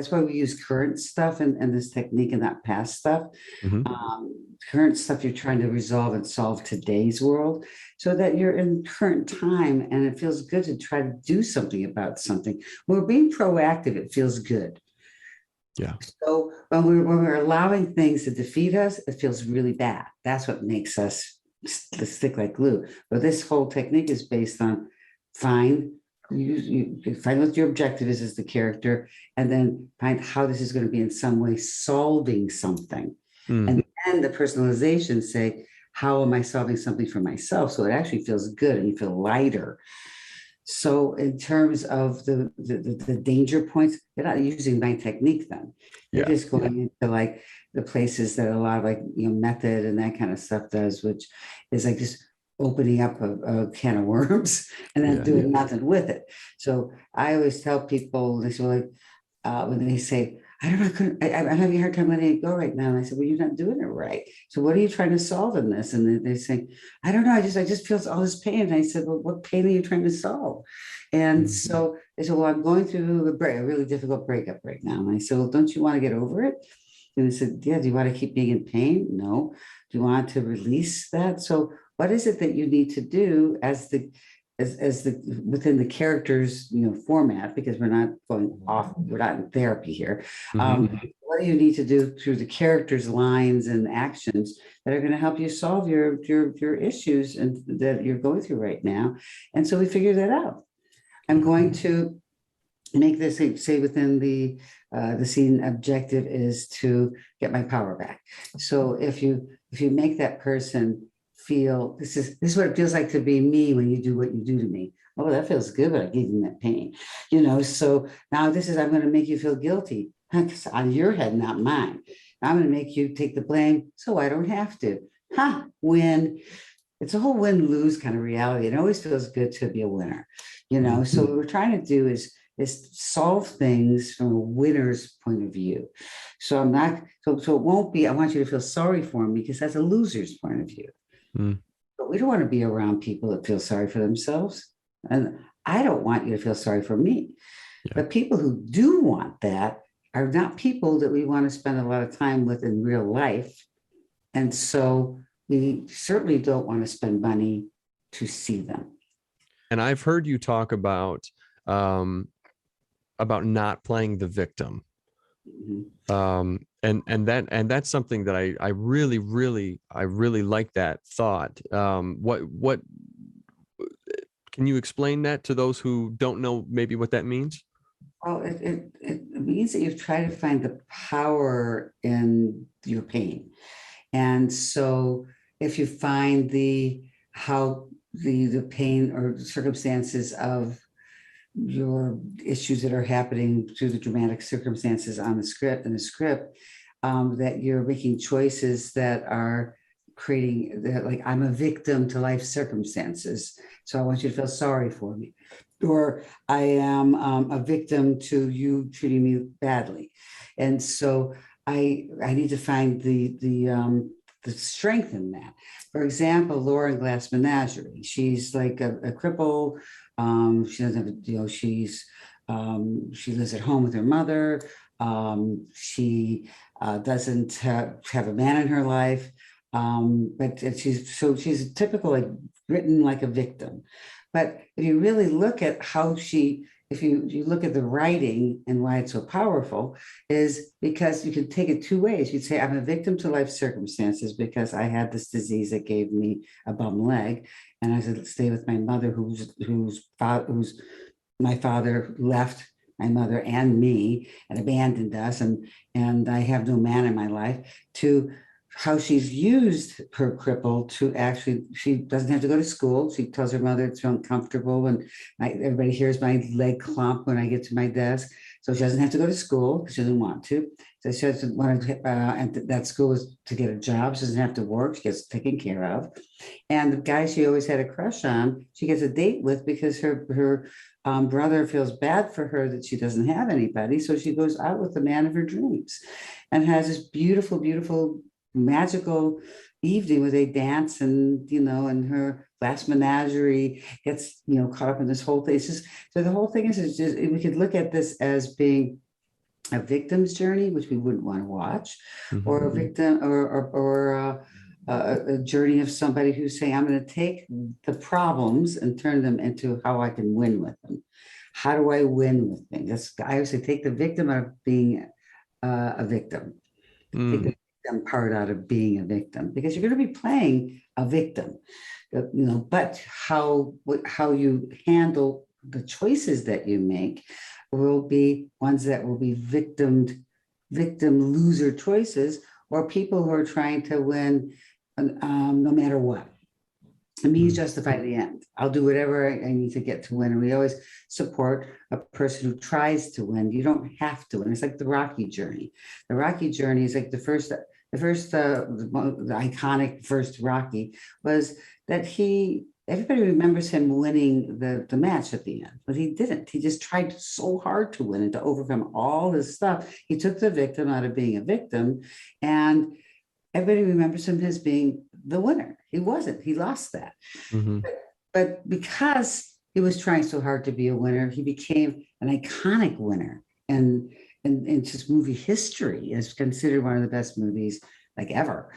that's why we use current stuff and this technique and not past stuff. Hmm. Current stuff you're trying to resolve and solve today's world so that you're in current time and it feels good to try to do something about something. When we're being proactive, it feels good. Yeah. So when we're allowing things to defeat us, it feels really bad. That's what makes us stick like glue. But this whole technique is based on find you find what your objective is as the character, and then find how this is going to be in some way solving something. Mm. And then the personalization say, how am I solving something for myself? So it actually feels good and you feel lighter. So in terms of the danger points, you're not using my technique then. You're Yeah. just going into like the places that a lot of like, method and that kind of stuff does, which is like just opening up a can of worms and then Yeah. doing nothing with it. So I always tell people, they say, well, like, when they say, I don't know, I'm having a hard time letting it go right now. And I said, well, you're not doing it right. So what are you trying to solve in this? And they say, I don't know. I just feel all this pain. And I said, well, what pain are you trying to solve? And Mhm. so they said, well, I'm going through a really difficult breakup right now. And I said, well, don't you want to get over it? And they said, yeah, do you want to keep being in pain? No. Do you want to release that? So what is it that you need to do as the within the characters format, because we're not going off, we're not in therapy here. Mhm. What do you need to do through the characters lines and actions that are going to help you solve your issues and that you're going through right now? And so we figured that out. I'm going to make this say within the scene objective is to get my power back. So if you make that person feel this is what it feels like to be me when you do what you do to me. Oh, that feels good, but I gave you that pain. So now this is I'm going to make you feel guilty. It's on your head, not mine. I'm going to make you take the blame so I don't have to. Win. It's a whole win-lose kind of reality. It always feels good to be a winner. So what we're trying to do is solve things from a winner's point of view. So I'm not so it won't be, I want you to feel sorry for me because that's a loser's point of view. Mm. But we don't want to be around people that feel sorry for themselves. And I don't want you to feel sorry for me. Yeah. But people who do want that are not people that we want to spend a lot of time with in real life. And so we certainly don't want to spend money to see them. And I've heard you talk um, about not playing the victim. Mhm. And that's something that I really like that thought. What can you explain that to those who don't know maybe what that means? Well, it means that you've tried to find the power in your pain. And so if you find how the pain or circumstances of your issues that are happening through the dramatic circumstances on the script in the script, that you're making choices that are creating that, like I'm a victim to life circumstances, so I want you to feel sorry for me, or I am a victim to you treating me badly, and so I need to find the strength in that. For example, Laura in Glass Menagerie, she's like a cripple. She doesn't have, she lives at home with her mother. She doesn't have a man in her life. But she's typical, like written like a victim. But if you really look at how if you look at the writing and why it's so powerful, is because you can take it two ways. You'd say, I'm a victim to life circumstances because I had this disease that gave me a bum leg. And I had to stay with my mother, whose my father left my mother and me and abandoned us, and I have no man in my life, to how she's used her cripple to actually, she doesn't have to go to school. She tells her mother it's uncomfortable and everybody hears my leg clomp when I get to my desk. So she doesn't have to go to school because she doesn't want to. So she doesn't want to, and that school is to get a job. She doesn't have to work. She gets taken care of. And the guy she always had a crush on, she gets a date with because her brother feels bad for her that she doesn't have anybody. So she goes out with the man of her dreams and has this beautiful, beautiful, magical evening where they dance and her glass menagerie gets caught up in this whole thing. It's just, so the whole thing is just, we could look at this as being a victim's journey, which we wouldn't want to watch, or a Mhm. victim, or a journey of somebody who's saying, I'm going to take the problems and turn them into how I can win with them. How do I win with things? I always say, take the victim out of being a victim. Take the Mm. victim part out of being a victim, because you're going to be playing a victim, but how you handle the choices that you make will be ones that will be victim loser choices, or people who are trying to win no matter what. The means Mm. justify the end. I'll do whatever I need to get to win. And we always support a person who tries to win. You don't have to. And it's like the Rocky journey. The Rocky journey is like the iconic first Rocky was that everybody remembers him winning the match at the end, but he didn't. He just tried so hard to win and to overcome all this stuff. He took the victim out of being a victim, and everybody remembers him as being the winner. He wasn't. He lost that. Mhm. But because he was trying so hard to be a winner, he became an iconic winner. And in just movie history is considered one of the best movies like ever.